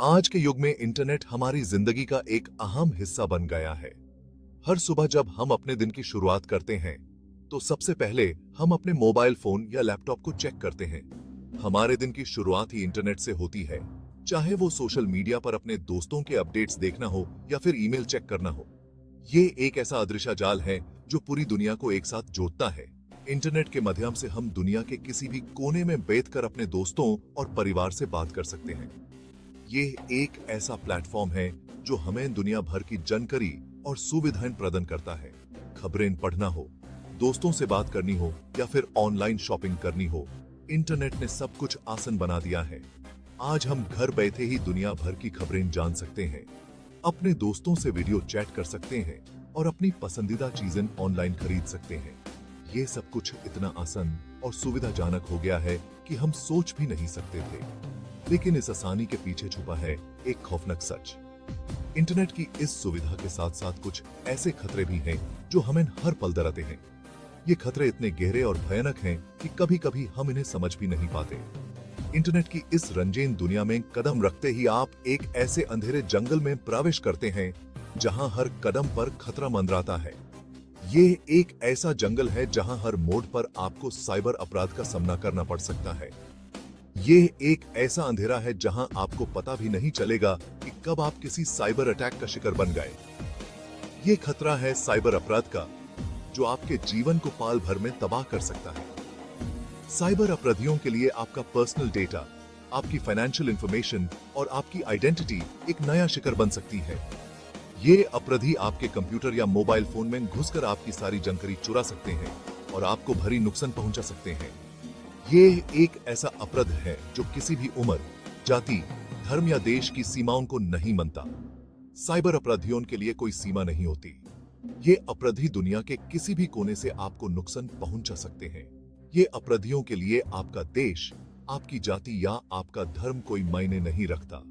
आज के युग में इंटरनेट हमारी जिंदगी का एक अहम हिस्सा बन गया है। हर सुबह जब हम अपने दिन की शुरुआत करते हैं, तो सबसे पहले हम अपने मोबाइल फोन या लैपटॉप को चेक करते हैं। हमारे दिन की शुरुआत ही इंटरनेट से होती है, चाहे वो सोशल मीडिया पर अपने दोस्तों के अपडेट्स देखना हो या फिर ईमेल चेक करना हो। ये एक ऐसा अदृश्य जाल है जो पूरी दुनिया को एक साथ जोड़ता है। इंटरनेट के माध्यम से हम दुनिया के किसी भी कोने में बैठकर अपने दोस्तों और परिवार से बात कर सकते हैं। ये एक ऐसा प्लेटफॉर्म है जो हमें दुनिया भर की जानकारी और सुविधाएं प्रदान करता है। खबरें पढ़ना हो, दोस्तों से बात करनी हो या फिर ऑनलाइन शॉपिंग करनी हो, इंटरनेट ने सब कुछ आसान बना दिया है। आज हम घर बैठे ही दुनिया भर की खबरें जान सकते हैं, अपने दोस्तों से वीडियो चैट कर सकते हैं और अपनी पसंदीदा चीजें ऑनलाइन खरीद सकते हैं। ये सब कुछ इतना आसान और सुविधाजनक हो गया है कि हम सोच भी नहीं सकते थे। लेकिन इस आसानी के पीछे छुपा है एक खौफनाक सच। इंटरनेट की इस सुविधा के साथ साथ कुछ ऐसे खतरे भी हैं जो हमें हर पल डराते हैं। ये खतरे इतने गहरे और भयानक हैं कि कभी कभी हम इन्हें समझ भी नहीं पाते। इंटरनेट की इस रंगीन दुनिया में कदम रखते ही आप एक ऐसे अंधेरे जंगल में प्रवेश करते हैं जहां हर कदम पर खतरा मंडराता है। ये एक ऐसा जंगल है जहां हर मोड़ पर आपको साइबर अपराध का सामना करना पड़ सकता है। ये एक ऐसा अंधेरा है जहां आपको पता भी नहीं चलेगा कि कब आप किसी साइबर अटैक का शिकार बन गए। ये खतरा है साइबर अपराध का, जो आपके जीवन को पाल भर में तबाह कर सकता है। साइबर अपराधियों के लिए आपका पर्सनल डेटा, आपकी फाइनेंशियल इंफॉर्मेशन और आपकी आइडेंटिटी एक नया शिकार बन सकती है। ये अपराधी आपके कंप्यूटर या मोबाइल फोन में घुसकर आपकी सारी जानकारी चुरा सकते हैं और आपको भारी नुकसान पहुंचा सकते हैं। ये एक ऐसा अपराध है जो किसी भी उम्र, जाति, धर्म या देश की सीमाओं को नहीं मानता। साइबर अपराधियों के लिए कोई सीमा नहीं होती। ये अपराधी दुनिया के किसी भी कोने से आपको नुकसान पहुंचा सकते हैं। ये अपराधियों के लिए आपका देश, आपकी जाति या आपका धर्म कोई मायने नहीं रखता।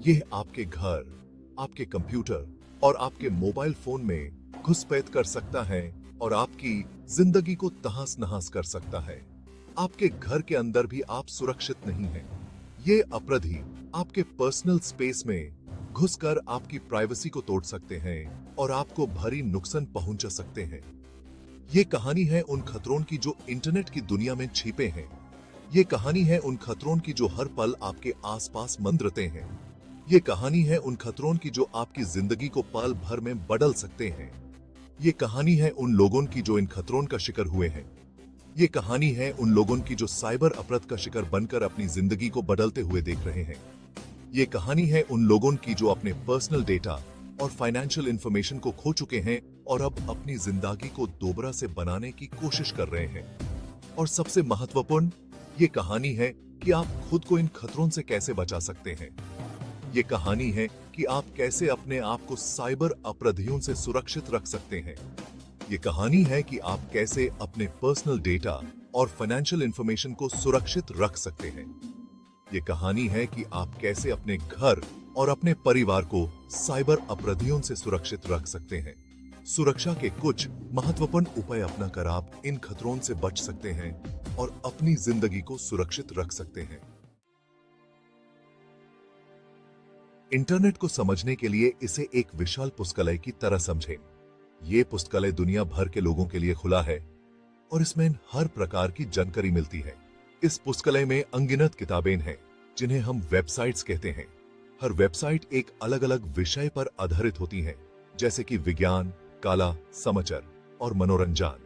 ये आपके घर, आपके कंप्यूटर और आपके मोबाइल फोन में घुसपैठ कर सकता है और आपकी जिंदगी को तहस नहस कर सकता है। आपके घर के अंदर भी आप सुरक्षित नहीं हैं। ये अपराधी आपके पर्सनल स्पेस में घुसकर आपकी प्राइवेसी को तोड़ सकते हैं और आपको भारी नुकसान पहुंचा सकते हैं। ये कहानी है उन खतरों की जो इंटरनेट की दुनिया में छिपे हैं। ये कहानी है उन खतरों की जो हर पल आपके आसपास मंडराते हैं। ये कहानी है उन खतरों की जो आपकी जिंदगी को पल भर में बदल सकते हैं। ये कहानी है उन लोगों की जो इन खतरों का शिकार हुए हैं। ये कहानी है उन लोगों की जो साइबर अपराध का शिकार बनकर अपनी जिंदगी को बदलते हुए देख रहे हैं। ये कहानी है उन लोगों की जो अपने पर्सनल डेटा और फाइनेंशियल इंफॉर्मेशन को खो चुके हैं और अब अपनी जिंदगी को दोबारा से बनाने की कोशिश कर रहे हैं। और सबसे महत्वपूर्ण, ये कहानी है कि आप खुद को इन खतरों से कैसे बचा सकते हैं। ये कहानी है कि आप कैसे अपने आप को साइबर अपराधियों से सुरक्षित रख सकते हैं। ये कहानी है कि आप कैसे अपने पर्सनल डेटा और फाइनेंशियल इंफॉर्मेशन को सुरक्षित रख सकते हैं। ये कहानी है कि आप कैसे अपने घर और अपने परिवार को साइबर अपराधियों से सुरक्षित रख सकते हैं। सुरक्षा के कुछ महत्वपूर्ण उपाय अपनाकर आप इन खतरों से बच सकते हैं और अपनी जिंदगी को सुरक्षित रख सकते हैं। इंटरनेट को समझने के लिए इसे एक विशाल पुस्तकालय की तरह समझें। ये पुस्तकालय दुनिया भर के लोगों के लिए खुला है और इसमें हर प्रकार की जानकारी मिलती है। इस पुस्तकालय में अनगिनत किताबें हैं जिन्हें हम वेबसाइट्स कहते हैं। हर वेबसाइट एक अलग अलग विषय पर आधारित होती है, जैसे कि विज्ञान, कला, समाचार और मनोरंजन।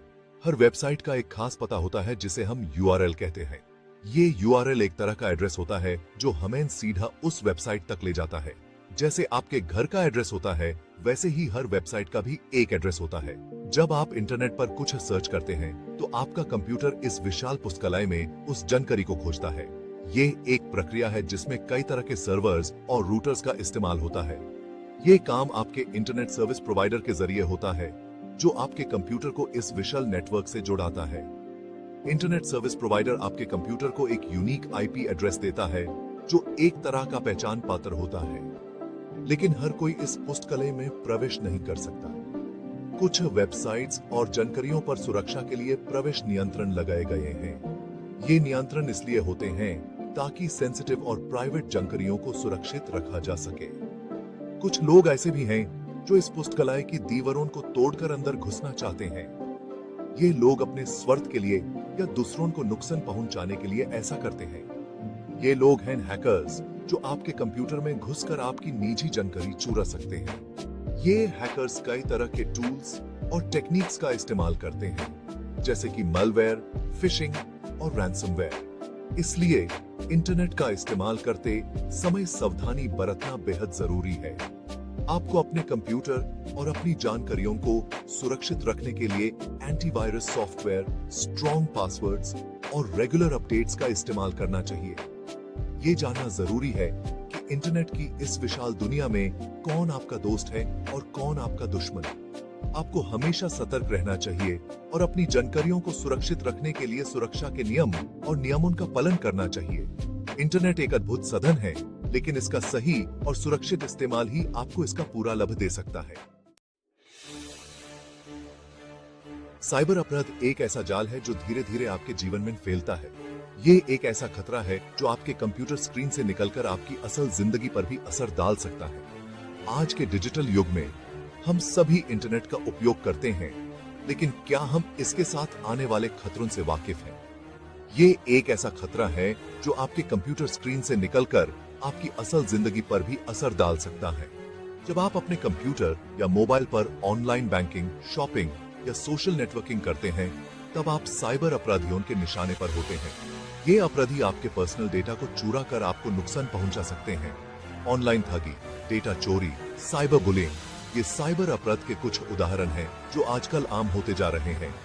हर वेबसाइट का एक खास पता होता है जिसे हम URL कहते हैं। ये URL एक तरह का एड्रेस होता है जो हमें सीधा उस वेबसाइट तक ले जाता है। जैसे आपके घर का एड्रेस होता है, वैसे ही हर वेबसाइट का भी एक एड्रेस होता है। जब आप इंटरनेट पर कुछ सर्च करते हैं, तो आपका कंप्यूटर इस विशाल पुस्तकालय में उस जानकारी को खोजता है। ये एक प्रक्रिया है जिसमें कई तरह के सर्वर्स और रूटर्स का इस्तेमाल होता है। ये काम आपके इंटरनेट सर्विस प्रोवाइडर के जरिए होता है, जो आपके कंप्यूटर को इस विशाल नेटवर्क से जोड़ाता है। इंटरनेट सर्विस प्रोवाइडर आपके कंप्यूटर को एक यूनिक IP एड्रेस देता है, जो एक तरह का पहचान पात्र होता है। लेकिन हर कोई इस पुस्तकालय में प्रवेश नहीं कर सकता। कुछ वेबसाइट्स और जानकारियों पर सुरक्षा के लिए प्रवेश नियंत्रण लगाए गए हैं। ये नियंत्रण इसलिए होते हैं ताकि सेंसिटिव और प्राइवेट जानकारियों को सुरक्षित रखा जा सके। कुछ लोग ऐसे भी हैं जो इस पुस्तकालय की दीवारों को तोड़कर अंदर घुसना चाहते हैं। ये लोग अपने स्वार्थ के लिए या दूसरों को नुकसान पहुंचाने के लिए ऐसा करते हैं। ये लोग हैं हैकर्स, जो आपके कंप्यूटर में घुसकर आपकी निजी जानकारी चुरा सकते हैं। ये हैकर्स कई तरह के टूल्स और टेक्निक्स का इस्तेमाल करते हैं, जैसे कि malware, फिशिंग और रैंसमवेयर। इसलिए इंटरनेट का इस्तेमाल करते समय सावधानी बरतना बेहद जरूरी है। आपको अपने कंप्यूटर और अपनी जानकारियों को सुरक्षित रखने के लिए एंटीवायरस सॉफ्टवेयर, स्ट्रॉन्ग पासवर्ड्स और रेगुलर अपडेट्स का इस्तेमाल करना चाहिए। ये जानना जरूरी है कि इंटरनेट की इस विशाल दुनिया में कौन आपका दोस्त है और कौन आपका दुश्मन। आपको हमेशा सतर्क रहना चाहिए और अपनी जानकारियों को सुरक्षित रखने के लिए सुरक्षा के नियम और नियमों का पालन करना चाहिए। इंटरनेट एक अद्भुत साधन है, लेकिन इसका सही और सुरक्षित इस्तेमाल ही आपको इसका पूरा लाभ दे सकता है। साइबर अपराध एक ऐसा जाल है जो धीरे धीरे आपके जीवन में फैलता है। ये एक ऐसा खतरा है जो आपके कंप्यूटर स्क्रीन से निकलकर आपकी असल जिंदगी पर भी असर डाल सकता है। आज के डिजिटल युग में हम सभी इंटरनेट का उपयोग करते हैं, लेकिन क्या हम इसके साथ आने वाले खतरों से वाकिफ हैं? ये एक ऐसा खतरा है जो आपके कंप्यूटर स्क्रीन से निकलकर आपकी असल जिंदगी पर भी असर डाल सकता है। जब आप अपने कंप्यूटर या मोबाइल पर ऑनलाइन बैंकिंग, शॉपिंग या सोशल नेटवर्किंग करते हैं, तब आप साइबर अपराधियों के निशाने पर होते हैं। ये अपराधी आपके पर्सनल डेटा को चुरा कर आपको नुकसान पहुंचा सकते हैं। ऑनलाइन ठगी, डेटा चोरी, साइबर बुलिंग, ये साइबर अपराध के कुछ उदाहरण हैं जो आजकल आम होते जा रहे हैं।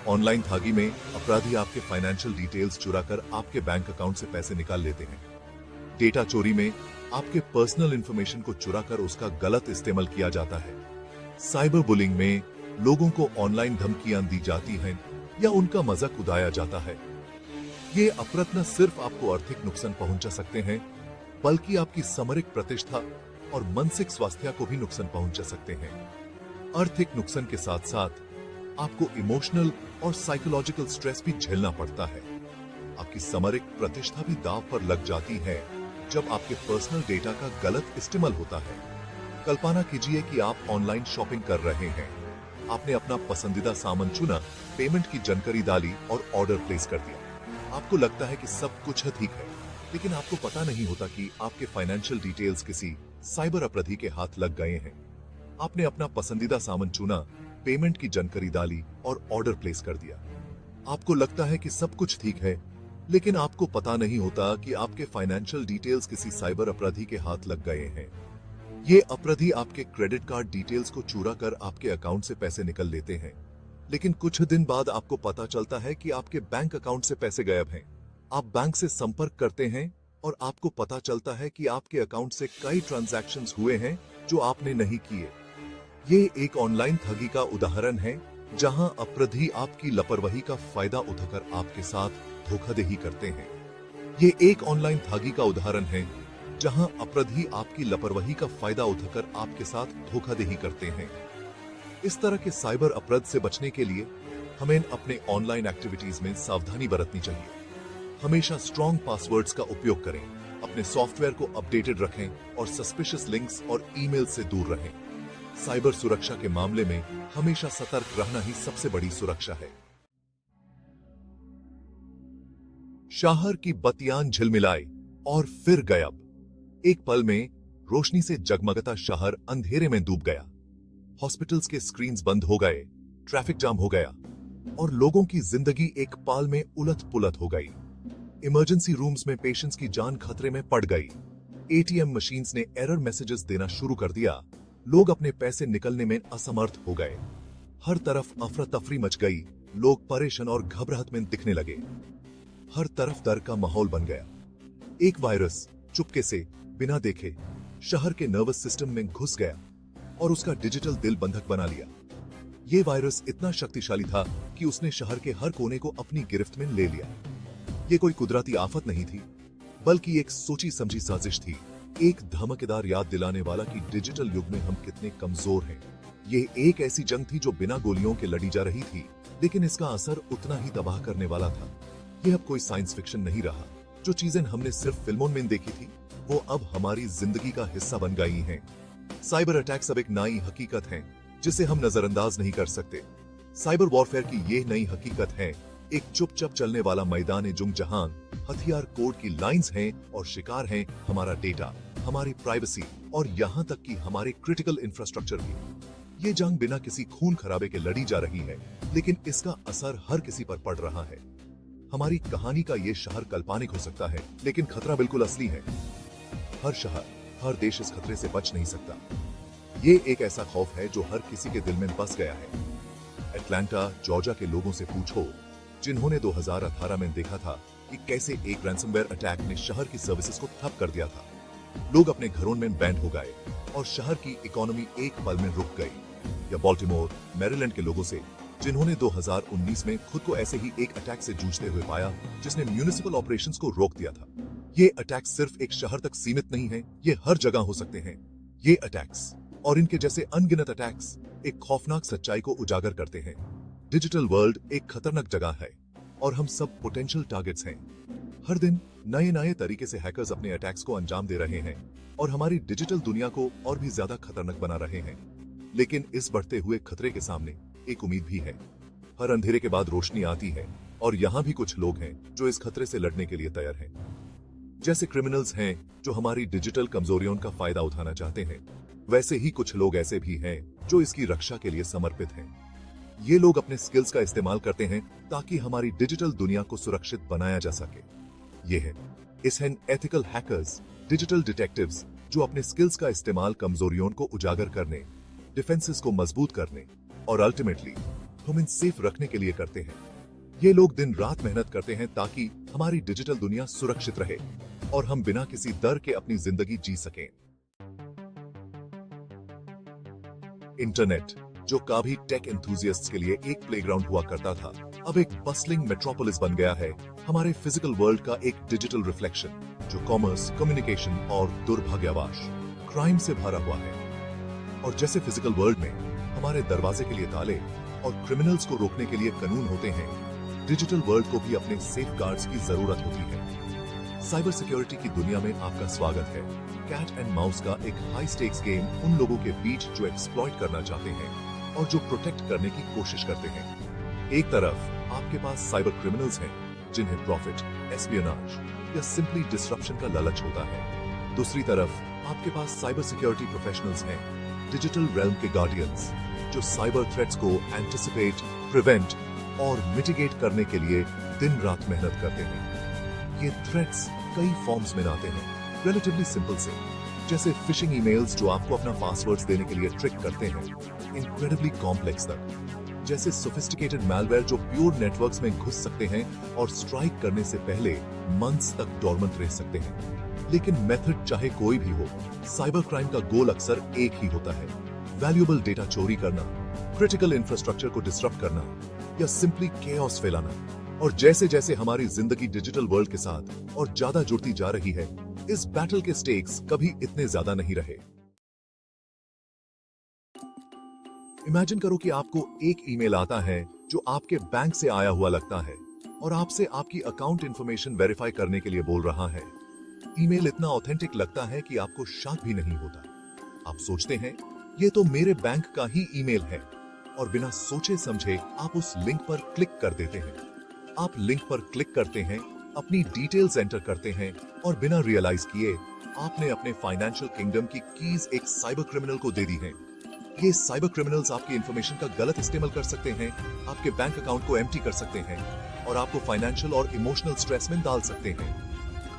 ऑनलाइन ठगी में अपराधी आपके फाइनेंशियल डिटेल्स चुराकर आपके बैंक अकाउंट से पैसे निकाल लेते हैं। डेटा चोरी में आपके पर्सनल इंफॉर्मेशन को चुराकर उसका गलत इस्तेमाल किया जाता है। साइबर बुलिंग में लोगों को ऑनलाइन धमकियां दी जाती हैं या उनका मजाक उड़ाया जाता है। ये अपराध न सिर्फ आपको आर्थिक नुकसान पहुंचा सकते हैं, बल्कि आपकी सामरिक प्रतिष्ठा और मानसिक स्वास्थ्य को भी नुकसान पहुंचा सकते हैं। आर्थिक नुकसान के साथ साथ आपको इमोशनल और साइकोलॉजिकल स्ट्रेस भी झेलना पड़ता है। आपकी सामरिक प्रतिष्ठा भी दांव पर लग जाती है जब आपके पर्सनल डेटा का गलत इस्तेमाल होता है। कल्पना कीजिए कि आप ऑनलाइन शॉपिंग कर रहे हैं। आपने अपना पसंदीदा सामान चुना, पेमेंट की जानकारी डाली और ऑर्डर प्लेस कर दिया। आपको लगता है कि सब कुछ ठीक है, लेकिन आपको पता नहीं होता कि आपके फाइनेंशियल डिटेल्स किसी साइबर अपराधी के हाथ लग गए हैं। आपने अपना पसंदीदा सामान चुना, पेमेंट की जानकारी डाली और ऑर्डर प्लेस कर दिया। आपको लगता है कि सब कुछ ठीक है, लेकिन आपको पता नहीं होता कि आपके फाइनेंशियल डिटेल्स किसी साइबर अपराधी के हाथ लग गए हैं। ये अपराधी आपके क्रेडिट कार्ड डिटेल्स को चुरा कर आपके अकाउंट से पैसे निकल लेते हैं, लेकिन कुछ दिन बाद आपको पता चलता है कि आपके बैंक अकाउंट से पैसे गायब हैं। आप बैंक से संपर्क करते हैं और आपको पता चलता है कि आपके अकाउंट से कई ट्रांजैक्शंस हुए हैं जो आपने नहीं किए। ये एक ऑनलाइन ठगी का उदाहरण है जहां अपराधी आपकी लापरवाही का फायदा उठाकर आपके साथ धोखाधड़ी करते हैं। ये एक ऑनलाइन ठगी का उदाहरण है जहां अपराधी आपकी लापरवाही का फायदा उठाकर आपके साथ धोखाधड़ी करते हैं। इस तरह के साइबर अपराध से बचने के लिए हमें अपने ऑनलाइन एक्टिविटीज में सावधानी बरतनी चाहिए। हमेशा स्ट्रॉन्ग पासवर्ड्स का उपयोग करें, अपने सॉफ्टवेयर को अपडेटेड रखें और सस्पिशियस लिंक्स और ईमेल से दूर रहें। साइबर सुरक्षा के मामले में हमेशा सतर्क रहना ही सबसे बड़ी सुरक्षा है। शहर की बत्तियां झिलमिलाई और फिर गायब। एक पल में रोशनी से जगमगाता शहर अंधेरे में डूब गया। हॉस्पिटल्स के स्क्रीन्स बंद हो गए, ट्रैफिक जाम हो गया और लोगों की जिंदगी एक पल में उलट-पुलट हो गई। इमरजेंसी रूम्स में पेशेंट्स की जान खतरे में पड़ गई। एटीएम मशीन्स ने एरर मैसेजेस देना शुरू कर दिया। लोग अपने पैसे निकलने में असमर्थ हो गए। हर तरफ अफरा तफरी मच गई। लोग परेशान और घबराहट में दिखने लगे। हर तरफ डर का माहौल बन गया। एक वायरस चुपके से बिना देखे शहर के नर्वस सिस्टम में घुस गया और उसका डिजिटल दिल बंधक बना लिया। ये वायरस इतना शक्तिशाली था कि उसने शहर के हर कोने को अपनी गिरफ्त में ले लिया। ये कोई कुदरती आफत नहीं थी, बल्कि एक सोची समझी साजिश थी। एक धमाकेदार याद दिलाने वाला कि डिजिटल युग में हम कितने कमजोर हैं। ये एक ऐसी जंग थी जो बिना गोलियों के लड़ी जा रही थी, लेकिन इसका असर उतना ही तबाह करने वाला था। यह अब कोई साइंस फिक्शन नहीं रहा, जो चीजें हमने सिर्फ फिल्मों में देखी थी वो अब हमारी जिंदगी का हिस्सा बन गई हैं। साइबर अटैक्स अब एक नई हकीकत है जिसे हम नजरअंदाज नहीं कर सकते। साइबर वॉरफेयर की ये नई हकीकत है एक चुपचाप चलने वाला मैदान जंग जहां हथियार कोड की लाइंस हैं और शिकार हैं हमारा डेटा, हमारी प्राइवेसी और यहाँ तक कि हमारे क्रिटिकल इंफ्रास्ट्रक्चर भी। ये जंग बिना किसी खून खराबे के लड़ी जा रही है, लेकिन इसका असर हर किसी पर पड़ रहा है। हमारी कहानी का ये शहर काल्पनिक हो सकता है, लेकिन खतरा बिल्कुल असली है। हर शहर, हर देश इस खतरे से बच नहीं सकता। ये एक ऐसा खौफ है जो हर किसी के दिल में बस गया है। एटलांटा, जॉर्जिया के लोगों से पूछो जिन्होंने 2018 में देखा था कि कैसे एक रैंसमवेयर अटैक ने शहर की सर्विसेज को ठप कर दिया था। लोग अपने घरों में बैंड हो गए और शहर की इकोनॉमी एक पल में रुक गई। या बाल्टीमोर, मैरीलैंड के लोगों से जिन्होंने 2019 में खुद को ऐसे ही एक अटैक से जूझते हुए पाया जिसने म्युनिसिपल ऑपरेशंस को रोक दिया था। ये अटैक सिर्फ एक शहर तक सीमित नहीं है, ये हर जगह हो सकते हैं। ये अटैक्स और इनके जैसे अनगिनत अटैक्स एक खौफनाक सच्चाई को उजागर करते हैं। डिजिटल वर्ल्ड एक खतरनाक जगह है और हम सब पोटेंशियल टारगेट्स हैं। हर दिन नए नए तरीके से हैकर्स अपने अटैक्स को अंजाम दे रहे हैं और हमारी डिजिटल दुनिया को और भी ज्यादा खतरनाक बना रहे हैं। लेकिन इस बढ़ते हुए खतरे के सामने एक उम्मीद भी है। हर अंधेरे के बाद रोशनी आती है और यहाँ भी कुछ लोग हैं जो इस खतरे से लड़ने के लिए तैयार हैं। जैसे क्रिमिनल्स हैं जो हमारी डिजिटल कमजोरियों का फायदा उठाना चाहते हैं, वैसे ही कुछ लोग ऐसे भी हैं जो इसकी रक्षा के लिए समर्पित हैं। ये लोग अपने स्किल्स का इस्तेमाल करते हैं ताकि हमारी डिजिटल दुनिया को सुरक्षित बनाया जा सके। ये है इस एथिकल हैकर्स, डिजिटल डिटेक्टिव्स जो अपने स्किल्स का इस्तेमाल कमजोरियों को उजागर करने, डिफेंसेस को मजबूत करने और अल्टीमेटली ह्यूमन सेफ रखने के लिए करते हैं। ये लोग दिन रात मेहनत करते हैं ताकि हमारी डिजिटल दुनिया सुरक्षित रहे और हम बिना किसी डर के अपनी जिंदगी जी सकें। इंटरनेट, जो कभी टेक एंथुसियास्ट्स के लिए एक प्लेग्राउंड हुआ करता था, अब एक बस्लिंग मेट्रोपोलिस बन गया है, हमारे फिजिकल वर्ल्ड का एक डिजिटल रिफ्लेक्शन जो कॉमर्स, कम्युनिकेशन और दुर्भाग्यवश क्राइम से भरा हुआ है। और जैसे फिजिकल वर्ल्ड में हमारे दरवाजे के लिए ताले और क्रिमिनल्स को रोकने के लिए कानून होते हैं, डिजिटल वर्ल्ड को भी अपने सेफगार्ड्स की जरूरत होती है। साइबर सिक्योरिटी की दुनिया में आपका स्वागत है। कैट एंड माउस का एक हाई स्टेक्स गेम उन लोगों के बीच जो एक्सप्लॉइट करना चाहते हैं और जो प्रोटेक्ट करने की कोशिश करते हैं। एक तरफ आपके पास साइबर क्रिमिनल्स हैं जिन्हें प्रॉफिट, एस्पियोनाज या सिंपली डिसरप्शन का लालच होता है। दूसरी तरफ आपके पास साइबर सिक्योरिटी प्रोफेशनल्स हैं, डिजिटल रेल्म के गार्डियंस, जो साइबर थ्रेट्स को एंटिसिपेट, प्रिवेंट और मिटिगेट करने के लिए दिन रात मेहनत करते हैं। ये थ्रेट्स कई फॉर्म्स में आते हैं, रिलेटिवली सिंपल से, जैसे फिशिंग ईमेल्स जो आपको अपना पासवर्ड्स देने के लिए ट्रिक करते हैं, इनक्रेडिबली कॉम्प्लेक्स तक, जैसे सोफिस्टिकेटेड मैलवेयर जो प्योर नेटवर्क्स में घुस सकते हैं और स्ट्राइक करने से पहले मंथ्स तक डोरमेंट रह सकते हैं। लेकिन मेथड चाहे कोई भी हो, साइबर क्राइम का गोल अक्सर एक ही होता है, वैल्यूएबल डेटा चोरी करना, क्रिटिकल इंफ्रास्ट्रक्चर को डिसरप्ट करना या सिंपली केओस फैलाना। और जैसे जैसे हमारी जिंदगी डिजिटल वर्ल्ड के साथ और ज्यादा जुड़ती जा रही है, इस बैटल के स्टेक्स कभी इतने ज्यादा नहीं रहे। इमेजिन करो कि आपको एक ईमेल आता है जो आपके बैंक से आया हुआ लगता है और आपसे आपकी अकाउंट इंफॉर्मेशन वेरीफाई करने के लिए बोल रहा है। ईमेल इतना ऑथेंटिक लगता है कि आपको शक भी नहीं होता। आप सोचते हैं ये तो मेरे बैंक का ही ईमेल है और बिना सोचे समझे आप उस लिंक पर क्लिक कर देते हैं। आप लिंक पर क्लिक करते हैं, अपनी डिटेल्स एंटर करते हैं और बिना रियलाइज किए आपने अपने फाइनेंशियल किंगडम की कीज एक साइबर क्रिमिनल को दे दी हैं। ये साइबर क्रिमिनल्स आपकी इंफॉर्मेशन का गलत इस्तेमाल कर सकते हैं, आपके बैंक अकाउंट को एम्प्टी कर सकते हैं और आपको फाइनेंशियल और इमोशनल स्ट्रेस में डाल सकते हैं।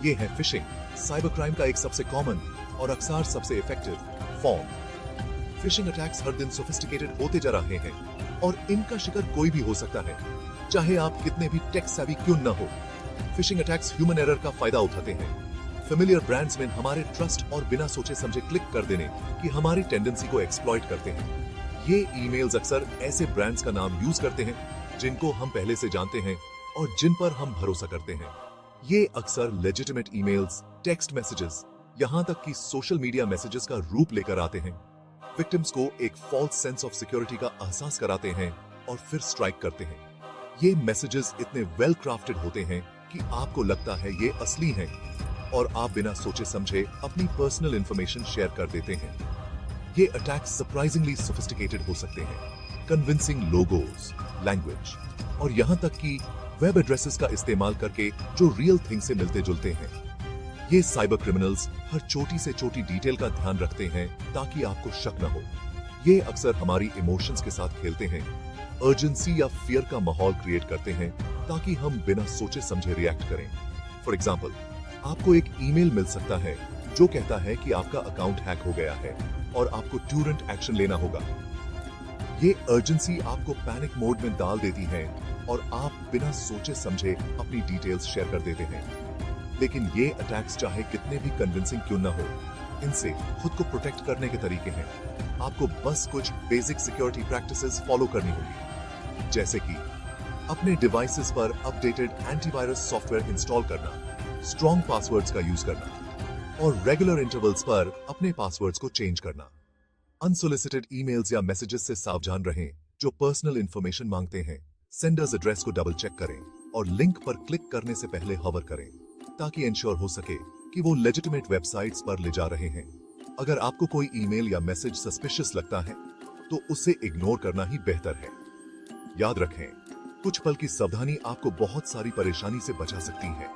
ये है फिशिंग, साइबर क्राइम का एक सबसे कॉमन और अक्सर सबसे इफेक्टिव फॉर्म। फिशिंग अटैक्स हर दिन सोफिस्टिकेटेड होते जा रहे हैं और इनका शिकार कोई भी हो सकता है, चाहे आप कितने भी टेक सेवी क्यों न हो। फिशिंग अटैक्स ह्यूमन एरर का फायदा उठाते हैं, फेमिलियर ब्रांड्स में हमारे ट्रस्ट और बिना सोचे समझे क्लिक कर देने की हमारी टेंडेंसी को एक्सप्लॉइट करते हैं। ये ईमेल्स अक्सर ऐसे ब्रांड्स का नाम यूज करते हैं जिनको हम पहले से जानते हैं और जिन पर हम भरोसा करते हैं। ये अक्सर लेजिटिमेट ईमेल्स, टेक्स्ट मैसेजेस, यहाँ तक कि सोशल मीडिया मैसेजेस का रूप लेकर आते हैं। विक्टिम्स को एक फॉल्स सेंस ऑफ सिक्योरिटी का एहसास कराते हैं और फिर स्ट्राइक करते हैं। ये मैसेजेस इतने वेल क्राफ्टेड होते हैं कि आपको लगता है ये असली हैं और आप बिना सोचे समझे अपनी पर्सनल इंफॉर्मेशन शेयर कर देते हैं। ये अटैक्स सरप्राइजिंगली सोफिस्टिकेटेड हो सकते हैं, कन्विंसिंग लोगोज, लैंग्वेज और यहाँ तक कि वेब एड्रेसेस का इस्तेमाल करके जो रियल थिंग से मिलते जुलते हैं। ये साइबर क्रिमिनल्स हर छोटी से छोटी डिटेल का ध्यान रखते हैं ताकि आपको शक न हो। ये अक्सर हमारी इमोशंस के साथ खेलते हैं, अर्जेंसी या फियर का माहौल क्रिएट करते हैं ताकि हम बिना सोचे समझे रिएक्ट करें। फॉर एग्जाम्पल, आपको एक ईमेल मिल सकता है जो कहता है कि आपका अकाउंट हैक हो गया है और आपको ट्यूरेंट एक्शन लेना होगा। ये अर्जेंसी आपको पैनिक मोड में डाल देती है और आप बिना सोचे समझे अपनी डिटेल्स शेयर कर देते हैं। लेकिन ये अटैक्स चाहे कितने भी कन्विंसिंग क्यों ना हो, इनसे खुद को प्रोटेक्ट करने के तरीके हैं। आपको बस कुछ बेसिक सिक्योरिटी प्रैक्टिसेस फॉलो करनी होगी, जैसे कि अपने डिवाइसेस पर अपडेटेड एंटीवायरस सॉफ्टवेयर इंस्टॉल करना, स्ट्रॉन्ग पासवर्ड्स का यूज करना और रेगुलर इंटरवल्स पर अपने पासवर्ड्स को चेंज करना। अनसोलिसिटेड ईमेल्स या मैसेजेस से सावधान रहें जो पर्सनल इंफॉर्मेशन मांगते हैं। सेंडर्स एड्रेस को डबल चेक करें और लिंक पर क्लिक करने से पहले हवर करें ताकि इंश्योर हो सके कि वो लेजिटिमेट वेबसाइट्स पर ले जा रहे हैं। अगर आपको कोई ईमेल या मैसेज सस्पिशियस लगता है तो उसे इग्नोर करना ही बेहतर है। याद रखें, कुछ पल की सावधानी आपको बहुत सारी परेशानी से बचा सकती है।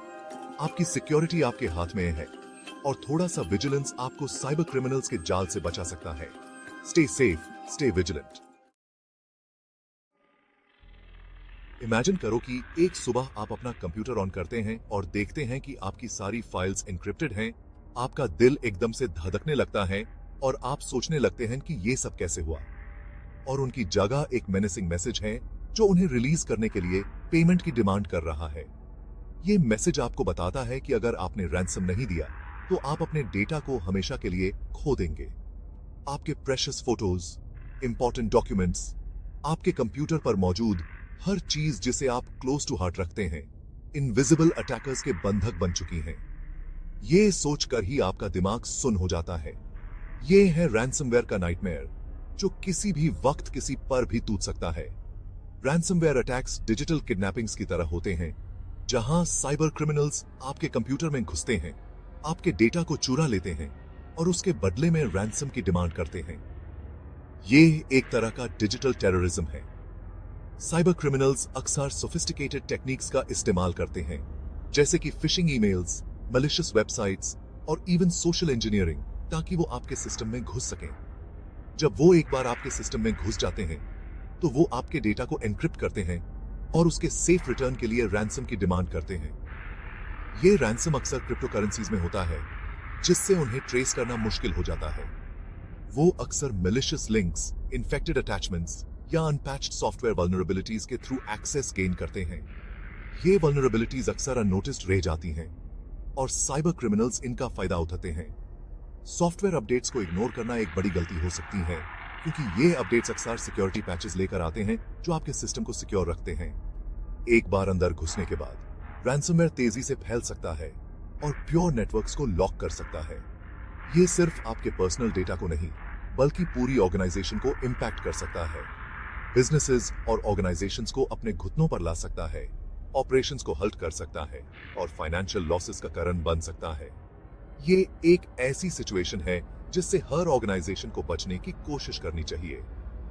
आपकी सिक्योरिटी आपके हाथ में है और थोड़ा सा विजिलेंस आपको साइबर क्रिमिनल्स के जाल से बचा सकता है। Stay safe, stay vigilant. Imagine करो कि एक सुबह आप अपना कंप्यूटर ऑन करते हैं और देखते हैं कि आपकी सारी फाइल्स एन्क्रिप्टेड हैं। आपका दिल एकदम से धड़कने लगता है और आप सोचने लगते हैं कि ये सब कैसे हुआ। और उनकी जगह एक मेनेसिंग मैसेज है जो उन्हें रिलीज करने के लिए पेमेंट की डिमांड कर रहा है। ये मैसेज आपको बताता है कि अगर आपने रैंसम नहीं दिया तो आप अपने डेटा को हमेशा के लिए खो देंगे। आपके प्रेशियस फोटोज, इंपॉर्टेंट डॉक्यूमेंट्स, आपके कंप्यूटर पर मौजूद हर चीज जिसे आप क्लोज टू हार्ट रखते हैं, इनविजिबल अटैकर्स के बंधक बन चुकी हैं। ये सोचकर ही आपका दिमाग सुन्न हो जाता है। ये है रैंसमवेयर का नाइटमेयर जो किसी भी वक्त किसी पर भी टूट सकता है। रैंसमवेयर अटैक्स डिजिटल किडनैपिंग्स की तरह होते हैं, जहां साइबर क्रिमिनल्स आपके कंप्यूटर में घुसते हैं, आपके डेटा को चुरा लेते हैं और उसके बदले में रैंसम की डिमांड करते हैं। ये एक तरह का डिजिटल टेररिज्म है। साइबर क्रिमिनल्स अक्सर सोफिस्टिकेटेड टेक्निक्स का इस्तेमाल करते हैं, जैसे कि फिशिंग ईमेल्स, मैलिशियस वेबसाइट्स और इवन सोशल इंजीनियरिंग, ताकि वो आपके सिस्टम में घुस सकें। जब वो एक बार आपके सिस्टम में घुस जाते हैं तो वो आपके डेटा को एन्क्रिप्ट करते हैं और उसके सेफ रिटर्न के लिए रैंसम की डिमांड करते हैं। ये रैंसम अक्सर क्रिप्टो करेंसीज में होता है, जिससे उन्हें ट्रेस करना मुश्किल हो जाता है। वो अक्सर मैलिशियस लिंक्स, इन्फेक्टेड अटैचमेंट्स या अनपैच्ड सॉफ्टवेयर वल्नरेबिलिटीज के थ्रू एक्सेस गेन करते हैं। ये वल्नरेबिलिटीज अक्सर अननोटिस्ड रह जाती हैं और साइबर क्रिमिनल्स इनका फायदा उठाते हैं। सॉफ्टवेयर अपडेट्स को इग्नोर करना एक बड़ी गलती हो सकती है, क्योंकि ये अपडेट्स अक्सर सिक्योरिटी पैचेस लेकर आते हैं जो आपके सिस्टम को सिक्योर रखते हैं। एक बार अंदर घुसने के बाद रैंसमवेयर तेजी से फैल सकता है और प्योर नेटवर्क्स को लॉक कर सकता है। ये सिर्फ आपके पर्सनल डेटा को नहीं, बल्कि पूरी ऑर्गेनाइजेशन को इम्पैक्ट कर सकता है। बिजनेसेस और ऑर्गेनाइजेशंस को अपने घुटनों पर ला सकता है, ऑपरेशंस को हल्ट कर सकता है और फाइनेंशियल लॉसेस का कारण बन सकता है। ये एक ऐसी सिचुएशन है जिससे हर ऑर्गेनाइजेशन को बचने की कोशिश करनी चाहिए।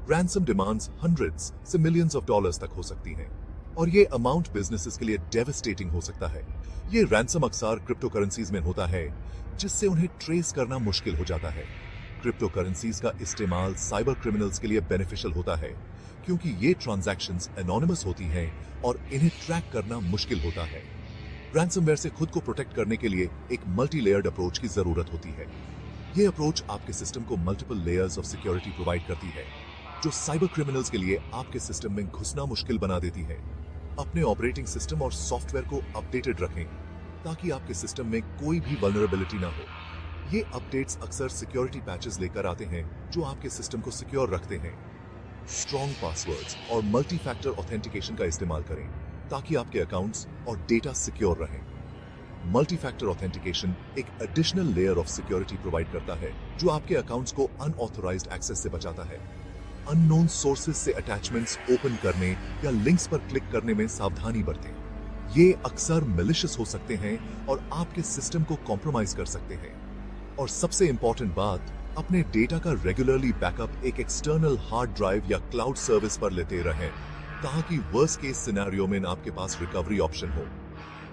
रैंसम डिमांड्स हंड्रेड्स से मिलियंस ऑफ डॉलर्स तक हो सकती हैं और ये अमाउंट बिजनेसेस के लिए डेविस्टेटिंग हो सकता है। ये रैंसम अक्सर क्रिप्टो करेंसीज में होता है, जिससे उन्हें ट्रेस करना मुश्किल हो जाता है। क्रिप्टो करेंसीज का इस्तेमाल साइबर क्रिमिनल्स के लिए बेनिफिशियल होता है, क्योंकि ये ट्रांजैक्शंस एनोनिमस होती हैं और इन्हें ट्रैक करना मुश्किल होता है। रैंसमवेयर से खुद को प्रोटेक्ट करने के लिए एक मल्टी लेयर्ड अप्रोच की जरूरत होती है। ये अप्रोच आपके सिस्टम को multiple layers of security provide करती है, जो साइबर क्रिमिनल्स के लिए आपके सिस्टम में घुसना मुश्किल बना देती है। अपने ऑपरेटिंग सिस्टम और सॉफ्टवेयर को अपडेटेड रखें ताकि आपके सिस्टम में कोई भी वल्नरेबिलिटी ना हो। ये अपडेट्स अक्सर सिक्योरिटी पैचेस लेकर आते हैं जो आपके सिस्टम को सिक्योर रखते हैं। स्ट्रॉन्ग पासवर्ड्स और मल्टी फैक्टर ऑथेंटिकेशन का इस्तेमाल करें ताकि आपके अकाउंट्स और डेटा सिक्योर रहें। मल्टी फैक्टर ऑथेंटिकेशन एक additional layer of security provide करता है जो आपके अकाउंट्स को अनऑथोराइज्ड एक्सेस से बचाता है। अननोन सोर्सेज से अटैचमेंट्स ओपन करने या लिंक्स पर क्लिक करने में सावधानी बरतें। ये अक्सर मैलिशियस हो सकते हैं और आपके सिस्टम को कॉम्प्रोमाइज कर सकते हैं। और सबसे इंपॉर्टेंट बात, अपने डेटा का रेगुलरली बैकअप एक एक्सटर्नल हार्ड ड्राइव या क्लाउड सर्विस पर लेते रहें, ताकि वर्स्ट केस सिनेरियो में आपके पास रिकवरी ऑप्शन हो।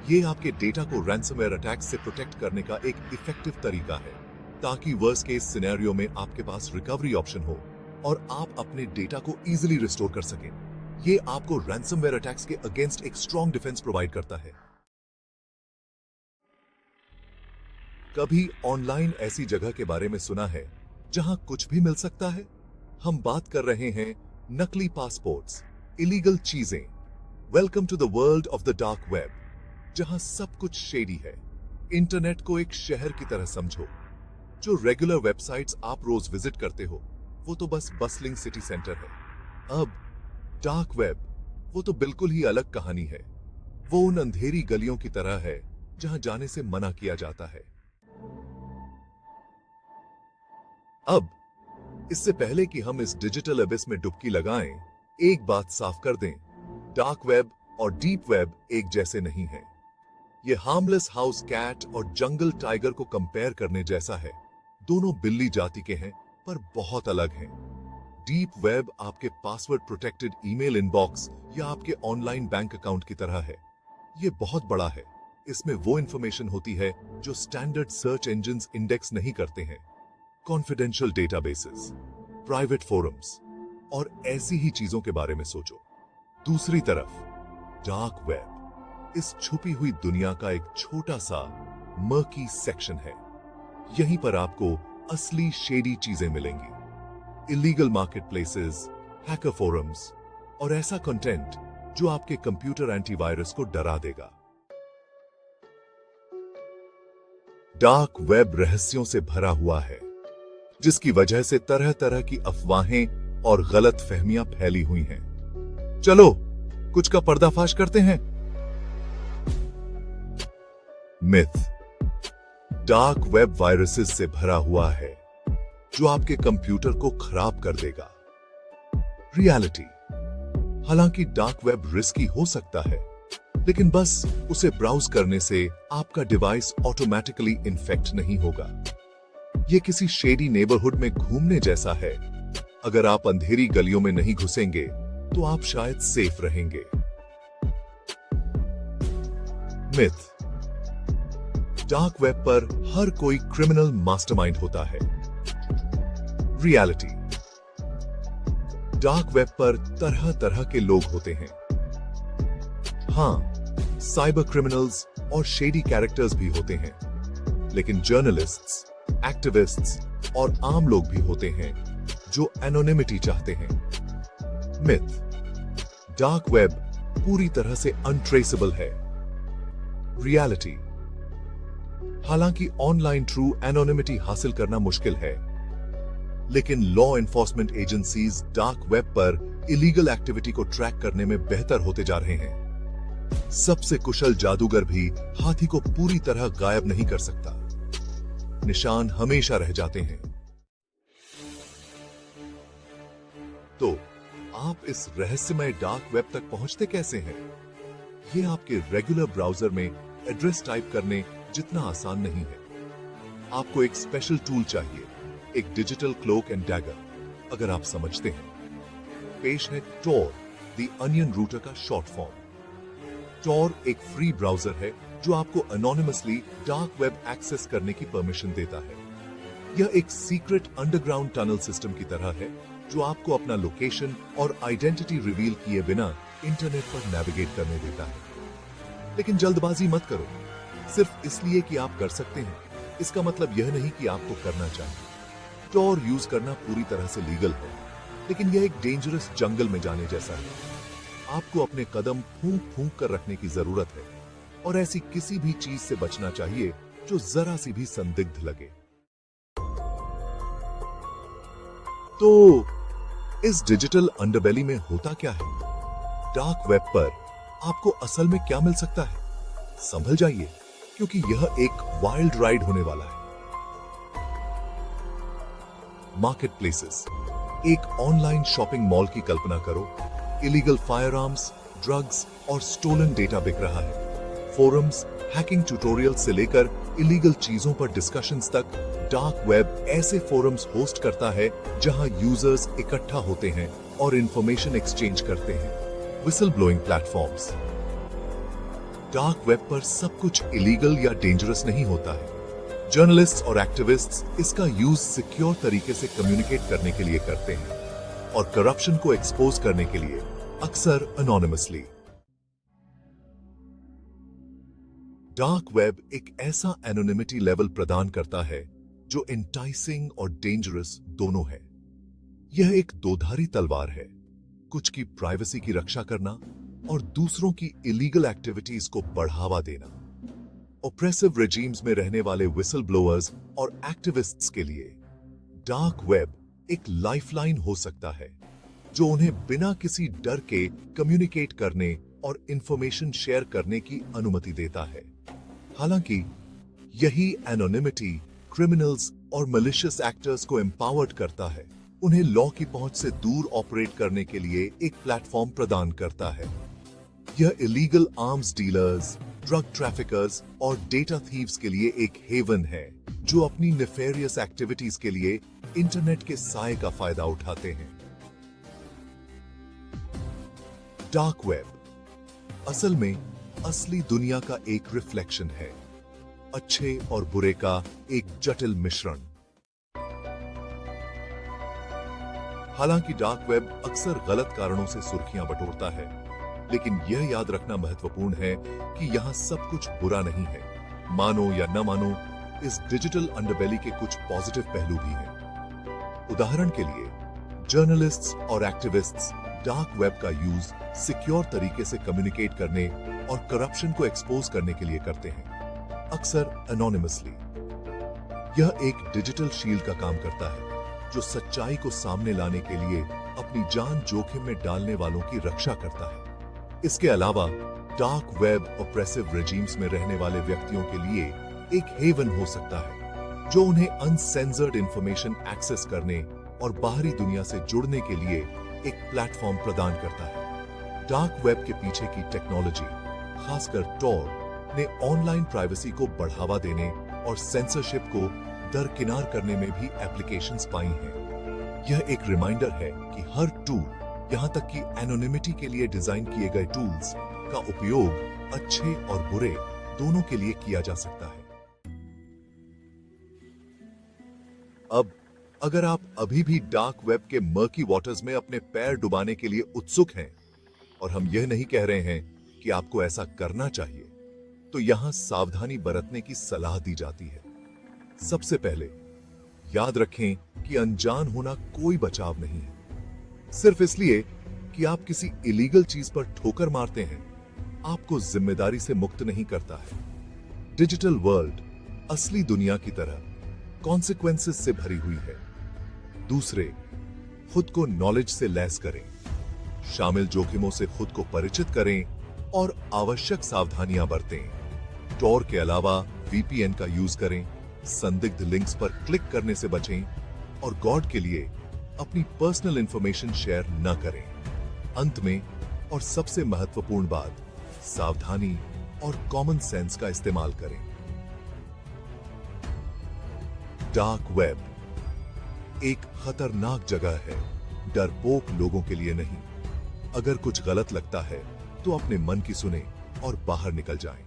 ये आपके डेटा को रैंसमवेयर अटैक से प्रोटेक्ट करने का एक इफेक्टिव तरीका है, ताकि वर्स्ट केस सिनेरियो में आपके पास रिकवरी ऑप्शन हो और आप अपने डेटा को इजीली रिस्टोर कर सकें। ये आपको रैंसमवेयर अटैक्स के अगेंस्ट एक स्ट्रॉन्ग डिफेंस प्रोवाइड करता है। कभी ऑनलाइन ऐसी जगह के बारे में सुना है जहां कुछ भी मिल सकता है? हम बात कर रहे हैं नकली पासपोर्ट्स, इलीगल चीजें। Welcome to the world of the dark web, जहां सब कुछ शेडी है। इंटरनेट को एक शहर की तरह समझो। जो रेगुलर वेबसाइट्स आप रोज विजिट करते हो, वो तो बस बसलिंग सिटी सेंटर है। अब डार्क वेब, वो तो बिल्कुल ही अलग कहानी है। वो उन अंधेरी गलियों की तरह है जहां जाने से मना किया जाता है। अब इससे पहले कि हम इस डिजिटल एबिस में डुबकी लगाएं, एक बात साफ कर दें, डार्क वेब और डीप वेब एक जैसे नहीं हैं। ये हार्मलेस हाउस कैट और जंगल टाइगर को कंपेयर करने जैसा है। दोनों बिल्ली जाति के हैं, पर बहुत अलग हैं। डीप वेब आपके पासवर्ड प्रोटेक्टेड ईमेल इनबॉक्स या आपके ऑनलाइन बैंक अकाउंट की तरह है। ये बहुत बड़ा है। इसमें वो इंफॉर्मेशन होती है जो स्टैंडर्ड सर्च इंजिन्स इंडेक्स नहीं करते हैं। कॉन्फिडेंशियल डेटाबेसेस, प्राइवेट फोरम्स और ऐसी ही चीजों के बारे में सोचो। दूसरी तरफ डार्क वेब इस छुपी हुई दुनिया का एक छोटा सा मर्की सेक्शन है। यहीं पर आपको असली शेडी चीजें मिलेंगी। Illegal market places, hacker forums और ऐसा कंटेंट जो आपके कंप्यूटर एंटीवायरस को डरा देगा। डार्क वेब रहस्यों से भरा हुआ है, जिसकी वजह से तरह तरह की अफवाहें और गलत फहमियां फैली हुई हैं। चलो कुछ का पर्दाफाश करते हैं। मिथ, डार्क वेब वायरसेस से भरा हुआ है जो आपके कंप्यूटर को खराब कर देगा। रियलिटी, हालांकि डार्क वेब रिस्की हो सकता है, लेकिन बस उसे ब्राउज करने से आपका डिवाइस ऑटोमेटिकली इन्फेक्ट नहीं होगा। यह किसी शेडी नेबरहुड में घूमने जैसा है। अगर आप अंधेरी गलियों में नहीं घुसेंगे तो आप शायद सेफ रहेंगे। मिथ, डार्क वेब पर हर कोई क्रिमिनल मास्टरमाइंड होता है। रियलिटी, डार्क वेब पर तरह तरह के लोग होते हैं। हां, साइबर क्रिमिनल्स और शेडी कैरेक्टर्स भी होते हैं, लेकिन जर्नलिस्ट्स, एक्टिविस्ट्स और आम लोग भी होते हैं जो एनोनिमिटी चाहते हैं। मिथ, डार्क वेब पूरी तरह से अनट्रेसेबल है। रियलिटी, हालांकि ऑनलाइन ट्रू एनोनिमिटी हासिल करना मुश्किल है, लेकिन law enforcement agencies dark web पर इलीगल एक्टिविटी को ट्रैक करने में बेहतर होते जा रहे हैं। सबसे कुशल जादूगर भी हाथी को पूरी तरह गायब नहीं कर सकता। निशान हमेशा रह जाते हैं। तो आप इस रहस्यमय डार्क वेब तक पहुंचते कैसे हैं? ये आपके रेगुलर ब्राउजर में एड्रेस टाइप करने जितना आसान नहीं है। आपको एक स्पेशल टूल चाहिए, एक डिजिटल क्लोक एंड डैगर, अगर आप समझते हैं। पेश है टॉर, द अनियन रूटर का शॉर्ट फॉर्म। टॉर एक फ्री ब्राउजर है जो आपको एनोनिमसली डार्क वेब एक्सेस करने की परमिशन देता है। यह एक सीक्रेट अंडरग्राउंड टनल सिस्टम की तरह है जो आपको अपना लोकेशन और आइडेंटिटी रिवील किए बिना इंटरनेट पर नेविगेट करने देता है। लेकिन जल्दबाजी मत करो। सिर्फ इसलिए कि आप कर सकते हैं, इसका मतलब यह नहीं कि आपको करना चाहिए। टॉर यूज करना पूरी तरह से लीगल है, लेकिन यह एक डेंजरस जंगल में जाने जैसा है। आपको अपने कदम फूंक फूंक कर रखने की जरूरत है और ऐसी किसी भी चीज से बचना चाहिए जो जरा सी भी संदिग्ध लगे। तो इस डिजिटल अंडरबेली में होता क्या है? डार्क वेब पर आपको असल में क्या मिल सकता है? संभल जाइए, क्योंकि यह एक वाइल्ड राइड होने वाला है। मार्केट प्लेसेस, एक ऑनलाइन शॉपिंग मॉल की कल्पना करो। इलीगल फायरआर्म्स, ड्रग्स और स्टोलन डेटा बिक रहा है। फोरम्स, हैकिंग ट्यूटोरियल्स से लेकर इलीगल चीजों पर डिस्कशंस तक, डार्क वेब ऐसे फोरम्स होस्ट करता है जहां यूजर्स इकट्ठा होते हैं और इंफॉर्मेशन एक्सचेंज करते हैं। Whistle blowing platforms. Dark web पर सब कुछ इलीगल या डेंजरस नहीं होता है। जर्नलिस्ट्स और एक्टिविस्ट्स इसका यूज सिक्योर तरीके से कम्युनिकेट करने के लिए करते हैं और करप्शन को एक्सपोज करने के लिए, अक्सर अनोनिमसली। डार्क वेब एक ऐसा एनोनिमिटी लेवल प्रदान करता है जो एंटाइसिंग और डेंजरस दोनों है। यह एक दोधारी तलवार है, कुछ की प्राइवेसी की रक्षा करना और दूसरों की इलीगल एक्टिविटीज को बढ़ावा देना। ऑप्रेसिव रेजीम्स में रहने वाले विसल ब्लोअर्स और एक्टिविस्ट्स के लिए डार्क वेब एक लाइफलाइन हो सकता है जो उन्हें बिना किसी डर के कम्युनिकेट करने और इंफॉर्मेशन शेयर करने की अनुमति देता है। हालांकि यही एनोनिमिटी क्रिमिनल्स और मलिशियस एक्टर्स को एम्पावर्ड करता है, उन्हें लॉ की पहुंच से दूर ऑपरेट करने के लिए एक प्लेटफॉर्म प्रदान करता है। यह illegal arms dealers, drug traffickers और डेटा थीव्स के लिए एक हेवन है जो अपनी नेफेरियस एक्टिविटीज के लिए इंटरनेट के साए का फायदा उठाते हैं। डार्क वेब असल में असली दुनिया का एक रिफ्लेक्शन है, अच्छे और बुरे का एक जटिल मिश्रण। हालांकि डार्क वेब अक्सर गलत कारणों से सुर्खियां बटोरता है, लेकिन यह याद रखना महत्वपूर्ण है कि यहां सब कुछ बुरा नहीं है। मानो या न मानो, इस डिजिटल अंडरबेली के कुछ पॉजिटिव पहलू भी हैं। उदाहरण के लिए, जर्नलिस्ट्स और एक्टिविस्ट्स डार्क वेब का यूज सिक्योर तरीके से कम्युनिकेट करने और करप्शन को एक्सपोज करने के लिए करते हैं, अक्सर एनोनिमसली। यह एक डिजिटल शील्ड का काम करता है जो सच्चाई को सामने लाने के लिए अपनी जान जोखिम में डालने वालों की रक्षा करता है। इसके अलावा डार्क वेब ऑप्रेसिव रेजीम्स में रहने वाले व्यक्तियों के लिए एक हेवन हो सकता है जो उन्हें अनसेंसर्ड इंफॉर्मेशन एक्सेस करने और बाहरी दुनिया से जुड़ने के लिए एक प्लेटफॉर्म प्रदान करता है। डार्क वेब के पीछे की टेक्नोलॉजी, खासकर टॉर, ने ऑनलाइन प्राइवेसी को बढ़ावा देने और सेंसरशिप को दरकिनार करने में भी एप्लीकेशंस पाई हैं। यह एक रिमाइंडर है कि हर टूल, यहां तक कि एनोनिमिटी के लिए डिजाइन किए गए टूल्स का उपयोग अच्छे और बुरे दोनों के लिए किया जा सकता है। अब अगर आप अभी भी डार्क वेब के मर्की वाटर्स में अपने पैर डुबाने के लिए उत्सुक हैं, और हम यह नहीं कह रहे हैं कि आपको ऐसा करना चाहिए, तो यहां सावधानी बरतने की सलाह दी जाती है। सबसे पहले याद रखें कि अनजान होना कोई बचाव नहीं है। सिर्फ इसलिए कि आप किसी इलीगल चीज पर ठोकर मारते हैं, आपको जिम्मेदारी से मुक्त नहीं करता है। डिजिटल वर्ल्ड असली दुनिया की तरह कॉन्सिक्वेंसेस से भरी हुई है। दूसरे, खुद को नॉलेज से लैस करें, शामिल जोखिमों से खुद को परिचित करें और आवश्यक सावधानियां बरतें। टॉर के अलावा वीपीएन का यूज करें, संदिग्ध लिंक्स पर क्लिक करने से बचें और गॉड के लिए अपनी पर्सनल इंफॉर्मेशन शेयर न करें। अंत में और सबसे महत्वपूर्ण बात, सावधानी और कॉमन सेंस का इस्तेमाल करें। डार्क वेब एक खतरनाक जगह है, डरपोक लोगों के लिए नहीं। अगर कुछ गलत लगता है तो अपने मन की सुने और बाहर निकल जाएं।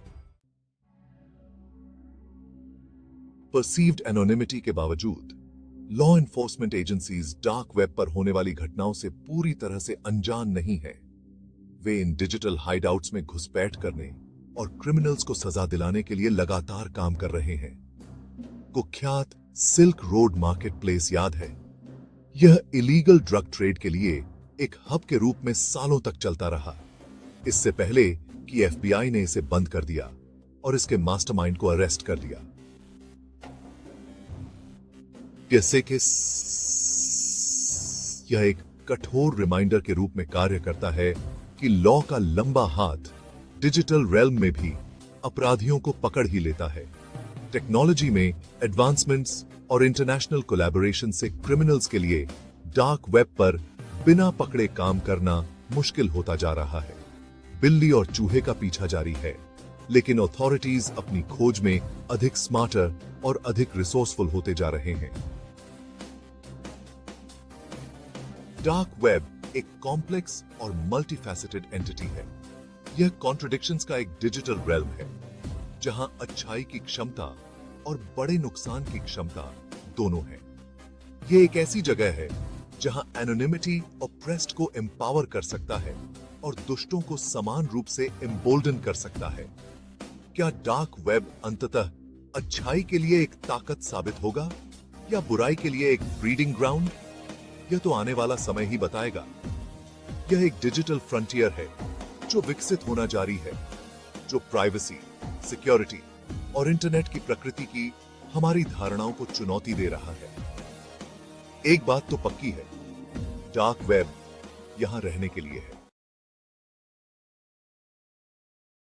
परसीव्ड एनोनिमिटी के बावजूद law enforcement agencies dark web पर होने वाली घटनाओं से पूरी तरह से अनजान नहीं है। वे इन डिजिटल हाइडआउट्स में घुसपैठ करने और क्रिमिनल्स को सजा दिलाने के लिए लगातार काम कर रहे हैं। कुख्यात सिल्क रोड मार्केट प्लेस याद है? यह इलीगल ड्रग ट्रेड के लिए एक हब के रूप में सालों तक चलता रहा, इससे पहले कि एफबीआई ने इसे बंद कर दिया और इसके मास्टरमाइंड को अरेस्ट कर लिया। जैसे कि यह एक कठोर रिमाइंडर के रूप में कार्य करता है कि लॉ का लंबा हाथ डिजिटल रेल्म में भी अपराधियों को पकड़ ही लेता है। टेक्नोलॉजी में एडवांसमेंट्स और इंटरनेशनल कोलैबोरेशन से क्रिमिनल्स के लिए डार्क वेब पर बिना पकड़े काम करना मुश्किल होता जा रहा है। बिल्ली और चूहे का पीछा जारी है। लेकिन अथॉरिटीज अपनी खोज में अधिक स्मार्टर और अधिक रिसोर्सफुल होते जा रहे हैं। डार्क वेब एक कॉम्प्लेक्स और मल्टीफैसेटेड एंटिटी है। यह कॉन्ट्रडिक्शंस का एक डिजिटल रेल्म है, जहां अच्छाई की क्षमता और बड़े नुकसान की क्षमता दोनों है। यह एक ऐसी जगह है जहां एनोनिमिटी ऑप्रेस्ड को एम्पावर कर सकता है और दुष्टों को समान रूप से एम्बोल्डन कर सकता है। क्या डार्क वेब अंततः अच्छाई के लिए एक ताकत साबित होगा या बुराई के लिए एक ब्रीडिंग ग्राउंड? यह तो आने वाला समय ही बताएगा। यह एक डिजिटल फ्रंटियर है जो विकसित होना जारी है, जो प्राइवेसी, सिक्योरिटी और इंटरनेट की प्रकृति की हमारी धारणाओं को चुनौती दे रहा है। एक बात तो पक्की है, डार्क वेब यहां रहने के लिए है।